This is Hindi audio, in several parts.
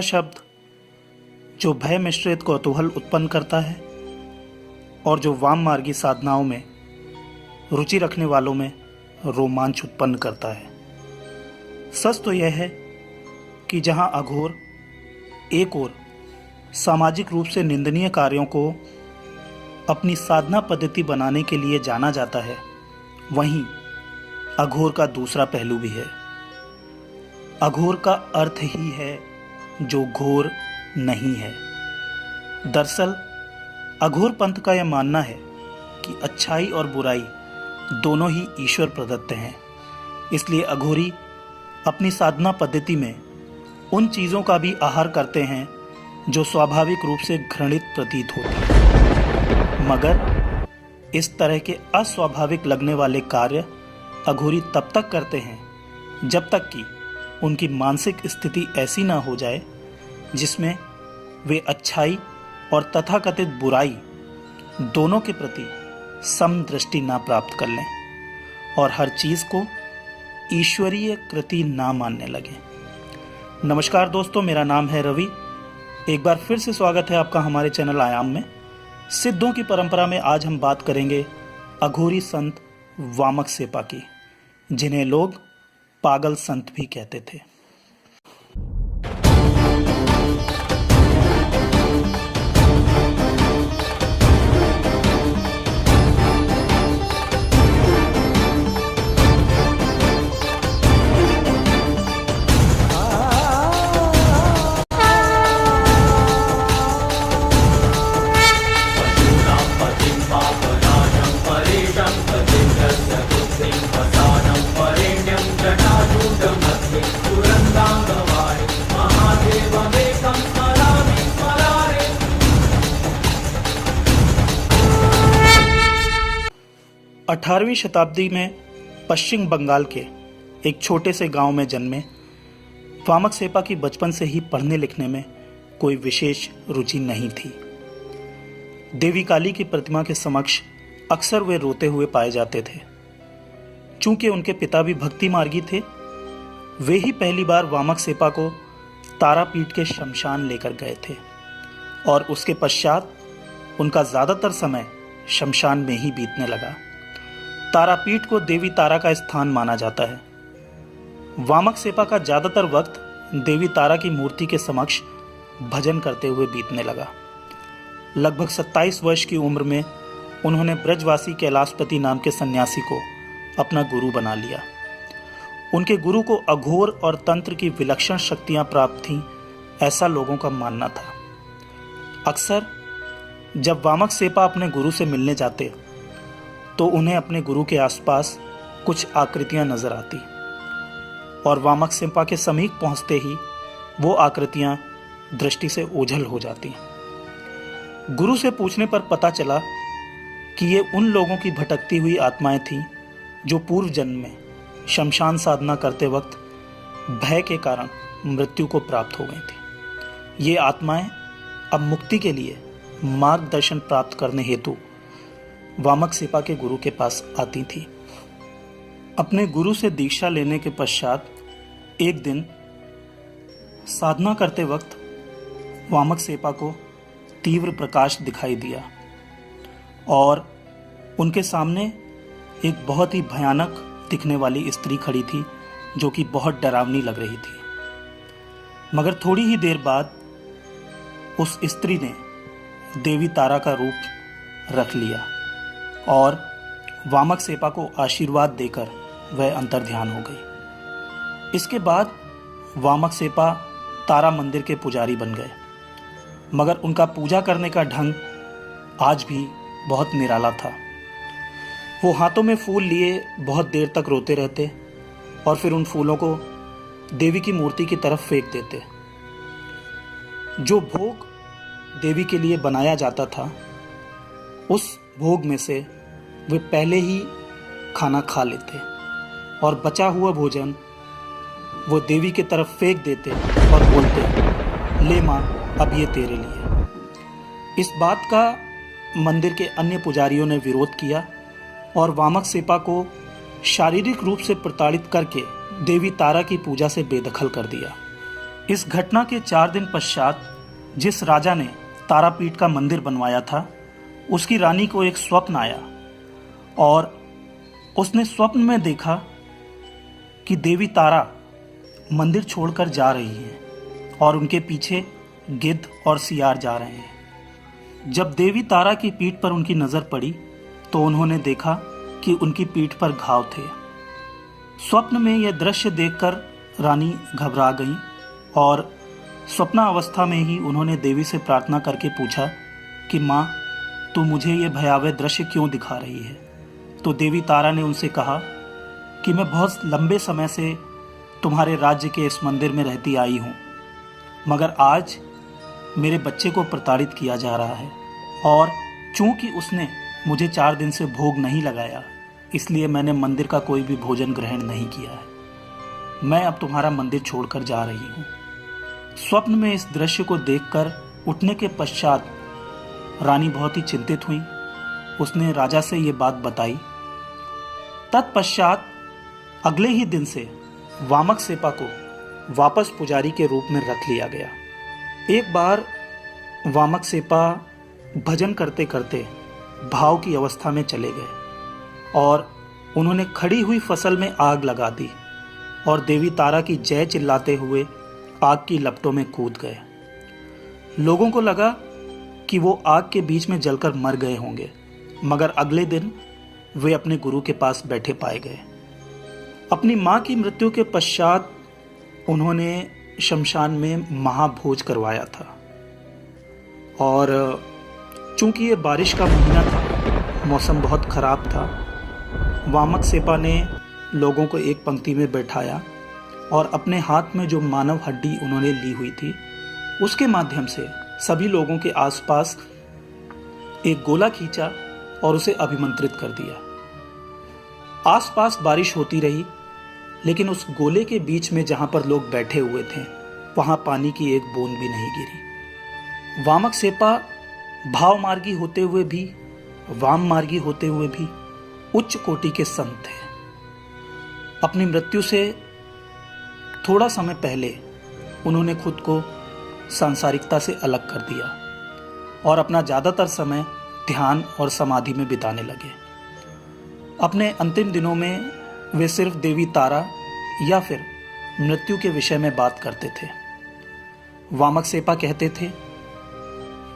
शब्द जो भय मिश्रित कौतूहल उत्पन्न करता है और जो वाम मार्गी साधनाओं में रुचि रखने वालों में रोमांच उत्पन्न करता है। सच तो यह है कि जहां अघोर एक ओर सामाजिक रूप से निंदनीय कार्यों को अपनी साधना पद्धति बनाने के लिए जाना जाता है, वहीं अघोर का दूसरा पहलू भी है। अघोर का अर्थ ही है जो घोर नहीं है। दरअसल अघोर पंथ का यह मानना है कि अच्छाई और बुराई दोनों ही ईश्वर प्रदत्त हैं। इसलिए अघोरी अपनी साधना पद्धति में उन चीज़ों का भी आहार करते हैं जो स्वाभाविक रूप से घृणित प्रतीत होती हैं। मगर इस तरह के अस्वाभाविक लगने वाले कार्य अघोरी तब तक करते हैं जब तक कि उनकी मानसिक स्थिति ऐसी ना हो जाए जिसमें वे अच्छाई और तथाकथित बुराई दोनों के प्रति समदृष्टि ना प्राप्त कर लें और हर चीज को ईश्वरीय कृति ना मानने लगे। नमस्कार दोस्तों, मेरा नाम है रवि। एक बार फिर से स्वागत है आपका हमारे चैनल आयाम में। सिद्धों की परंपरा में आज हम बात करेंगे अघोरी संत वामक सेपा की, जिन्हें लोग पागल संत भी कहते थे। अठारहवीं शताब्दी में पश्चिम बंगाल के एक छोटे से गांव में जन्मे वामक सेपा की बचपन से ही पढ़ने लिखने में कोई विशेष रुचि नहीं थी। देवी काली की प्रतिमा के समक्ष अक्सर वे रोते हुए पाए जाते थे। चूंकि उनके पिता भी भक्ति मार्गी थे, वे ही पहली बार वामक सेपा को तारापीठ के शमशान लेकर गए थे और उसके पश्चात उनका ज्यादातर समय शमशान में ही बीतने लगा। तारापीठ को देवी तारा का स्थान माना जाता है। वामक सेपा का ज्यादातर वक्त देवी तारा की मूर्ति के समक्ष भजन करते हुए बीतने लगा। लगभग 27 वर्ष की उम्र में उन्होंने ब्रजवासी कैलाशपति नाम के सन्यासी को अपना गुरु बना लिया। उनके गुरु को अघोर और तंत्र की विलक्षण शक्तियां प्राप्त थीं, ऐसा लोगों का मानना था। अक्सर जब वामक सेपा अपने गुरु से मिलने जाते तो उन्हें अपने गुरु के आसपास कुछ आकृतियां नजर आती और वामक सेपा के समीप पहुंचते ही वो आकृतियां दृष्टि से ओझल हो जाती। गुरु से पूछने पर पता चला कि ये उन लोगों की भटकती हुई आत्माएं थीं जो पूर्व जन्म में शमशान साधना करते वक्त भय के कारण मृत्यु को प्राप्त हो गई थी। ये आत्माएं अब मुक्ति के लिए मार्गदर्शन प्राप्त करने हेतु वामक सेपा के गुरु के पास आती थी। अपने गुरु से दीक्षा लेने के पश्चात एक दिन साधना करते वक्त वामक सेपा को तीव्र प्रकाश दिखाई दिया और उनके सामने एक बहुत ही भयानक दिखने वाली स्त्री खड़ी थी जो कि बहुत डरावनी लग रही थी। मगर थोड़ी ही देर बाद उस स्त्री ने देवी तारा का रूप रख लिया और वामक सेपा को आशीर्वाद देकर वह अंतर्ध्यान हो गई। इसके बाद वामक सेपा तारा मंदिर के पुजारी बन गए, मगर उनका पूजा करने का ढंग आज भी बहुत निराला था। वो हाथों में फूल लिए बहुत देर तक रोते रहते और फिर उन फूलों को देवी की मूर्ति की तरफ फेंक देते। जो भोग देवी के लिए बनाया जाता था, उस भोग में से वे पहले ही खाना खा लेते और बचा हुआ भोजन वो देवी की तरफ फेंक देते और बोलते, ले माँ, अब ये तेरे लिए। इस बात का मंदिर के अन्य पुजारियों ने विरोध किया और वामक सेपा को शारीरिक रूप से प्रताड़ित करके देवी तारा की पूजा से बेदखल कर दिया। इस घटना के 4 दिन पश्चात जिस राजा ने तारापीठ का मंदिर बनवाया था, उसकी रानी को एक स्वप्न आया और उसने स्वप्न में देखा कि देवी तारा मंदिर छोड़कर जा रही हैं और उनके पीछे गिद्ध और सियार जा रहे हैं। जब देवी तारा की पीठ पर उनकी नजर पड़ी तो उन्होंने देखा कि उनकी पीठ पर घाव थे। स्वप्न में यह दृश्य देखकर रानी घबरा गई और स्वप्नावस्था में ही उन्होंने देवी से प्रार्थना करके पूछा कि माँ, तू मुझे यह भयावह दृश्य क्यों दिखा रही है? तो देवी तारा ने उनसे कहा कि मैं बहुत लंबे समय से तुम्हारे राज्य के इस मंदिर में रहती आई हूँ, मगर आज मेरे बच्चे को प्रताड़ित किया जा रहा है और चूंकि उसने मुझे 4 दिन से भोग नहीं लगाया, इसलिए मैंने मंदिर का कोई भी भोजन ग्रहण नहीं किया है। मैं अब तुम्हारा मंदिर छोड़कर जा रही हूँ। स्वप्न में इस दृश्य को देखकर उठने के पश्चात रानी बहुत ही चिंतित हुई। उसने राजा से ये बात बताई। तत्पश्चात अगले ही दिन से वामक सेपा को वापस पुजारी के रूप में रख लिया गया। एक बार वामक सेपा भजन करते करते भाव की अवस्था में चले गए और उन्होंने खड़ी हुई फसल में आग लगा दी और देवी तारा की जय चिल्लाते हुए आग की लपटों में कूद गए। लोगों को लगा कि वो आग के बीच में जलकर मर गए होंगे, मगर अगले दिन वे अपने गुरु के पास बैठे पाए गए। अपनी मां की मृत्यु के पश्चात उन्होंने शमशान में महाभोज करवाया था और चूंकि ये बारिश का महीना था, मौसम बहुत खराब था, वामक सेपा ने लोगों को एक पंक्ति में बैठाया और अपने हाथ में जो मानव हड्डी उन्होंने ली हुई थी, उसके माध्यम से सभी लोगों के आसपास एक गोला खींचा और उसे अभिमंत्रित कर दिया। आसपास बारिश होती रही, लेकिन उस गोले के बीच में जहां पर लोग बैठे हुए थे, वहां पानी की एक बूंद भी नहीं गिरी। वामक सेपा भाव मार्गी होते हुए भी, वाम मार्गी होते हुए भी उच्च कोटि के संत थे। अपनी मृत्यु से थोड़ा समय पहले उन्होंने खुद को सांसारिकता से अलग कर दिया और अपना ज्यादातर समय ध्यान और समाधि में बिताने लगे। अपने अंतिम दिनों में वे सिर्फ देवी तारा या फिर मृत्यु के विषय में बात करते थे। वामक सेपा कहते थे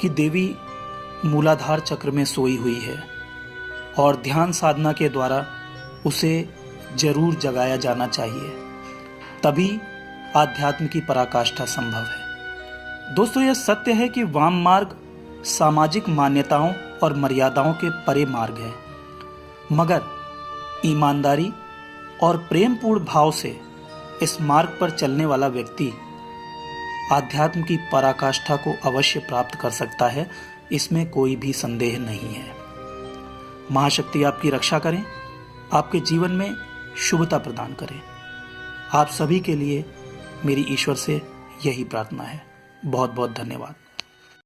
कि देवी मूलाधार चक्र में सोई हुई है और ध्यान साधना के द्वारा उसे जरूर जगाया जाना चाहिए, तभी आध्यात्म की पराकाष्ठा संभव है। दोस्तों, यह सत्य है कि वाम मार्ग सामाजिक मान्यताओं और मर्यादाओं के परे मार्ग है, मगर ईमानदारी और प्रेमपूर्ण भाव से इस मार्ग पर चलने वाला व्यक्ति आध्यात्म की पराकाष्ठा को अवश्य प्राप्त कर सकता है, इसमें कोई भी संदेह नहीं है। महाशक्ति आपकी रक्षा करें, आपके जीवन में शुभता प्रदान करें। आप सभी के लिए मेरी ईश्वर से यही प्रार्थना है। बहुत बहुत धन्यवाद।